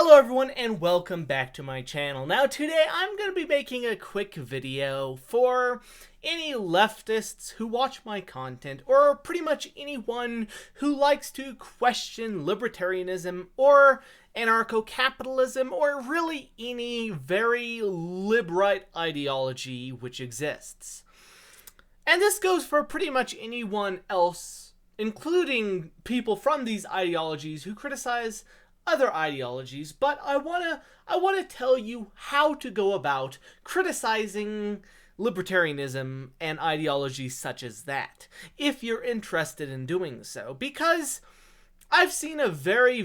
Hello everyone and welcome back to my channel. Now today I'm going to be making a quick video for any leftists who watch my content, or pretty much anyone who likes to question libertarianism or anarcho-capitalism, or really any very lib-right ideology which exists. And this goes for pretty much anyone else, including people from these ideologies who criticize other ideologies, but I wanna tell you how to go about criticizing libertarianism and ideologies such as that, if you're interested in doing so, because I've seen a very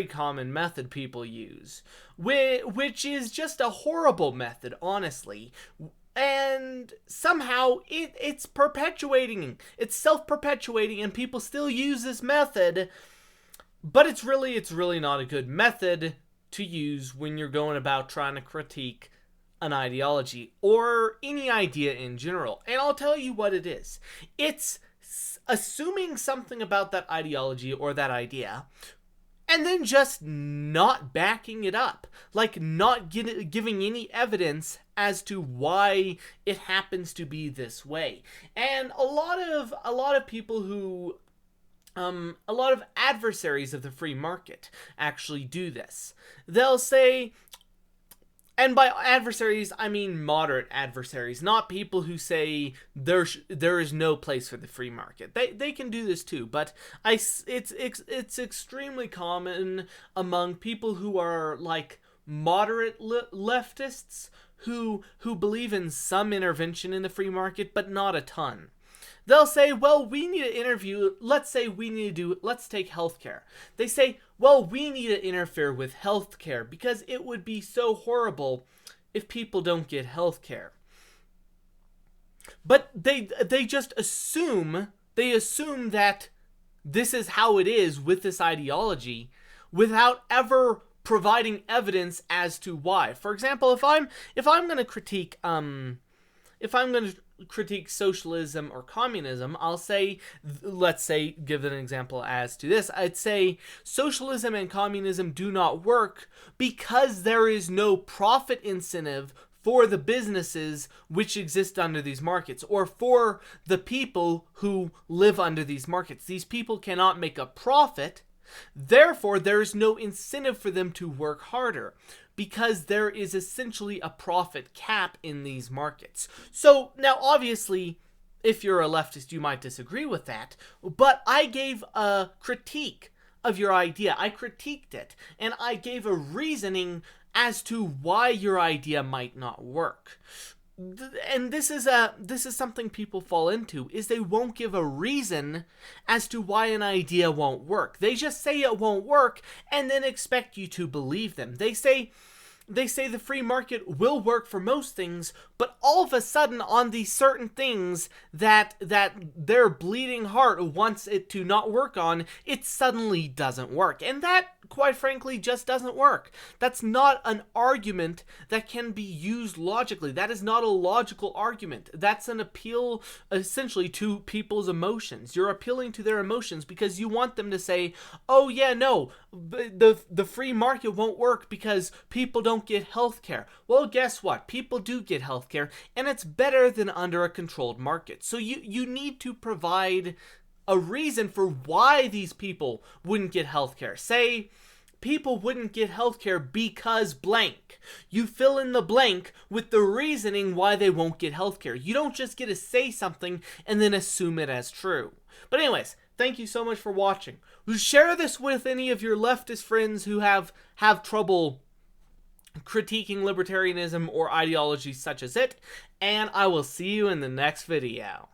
common method people use, which is just a horrible method, honestly. And somehow it's perpetuating, it's self-perpetuating, and people still use this method. But it's really not a good method to use when you're going about trying to critique an ideology or any idea in general. And I'll tell you what it is. It's assuming something about that ideology or that idea, and then just not backing it up, like not giving any evidence as to why it happens to be this way. And a lot of people who a lot of adversaries of the free market actually do this. They'll say, and by adversaries I mean moderate adversaries, not people who say there is no place for the free market. They can do this too, but it's extremely common among people who are like moderate leftists who believe in some intervention in the free market, but not a ton. They'll say, well, we need to interview, let's take healthcare. They say, well, we need to interfere with healthcare because it would be so horrible if people don't get healthcare. But they just assume that this is how it is with this ideology without ever providing evidence as to why. For example, if I'm going to critique socialism or communism, I'll say, let's say, give an example as to this, I'd say socialism and communism do not work because there is no profit incentive for the businesses which exist under these markets, or for the people who live under these markets. These people cannot make a profit, therefore there is no incentive for them to work harder, because there is essentially a profit cap in these markets. So now obviously, if you're a leftist, you might disagree with that, but I gave a critique of your idea. I critiqued it, and I gave a reasoning as to why your idea might not work. And this is something people fall into, is they won't give a reason as to why an idea won't work. They just say it won't work and then expect you to believe them. They say the free market will work for most things, but all of a sudden on these certain things that their bleeding heart wants it to not work on, it suddenly doesn't work. And that, quite frankly, just doesn't work. That's not an argument that can be used logically. That is not a logical argument. That's an appeal essentially to people's emotions. You're appealing to their emotions because you want them to say, oh yeah, no, the free market won't work because people don't get health care. Well, guess what? People do get health care, and it's better than under a controlled market. So you need to provide a reason for why these people wouldn't get healthcare. Say, people wouldn't get healthcare because blank. You fill in the blank with the reasoning why they won't get healthcare. You don't just get to say something and then assume it as true. But anyways, thank you so much for watching. Share this with any of your leftist friends who have trouble critiquing libertarianism or ideologies such as it, and I will see you in the next video.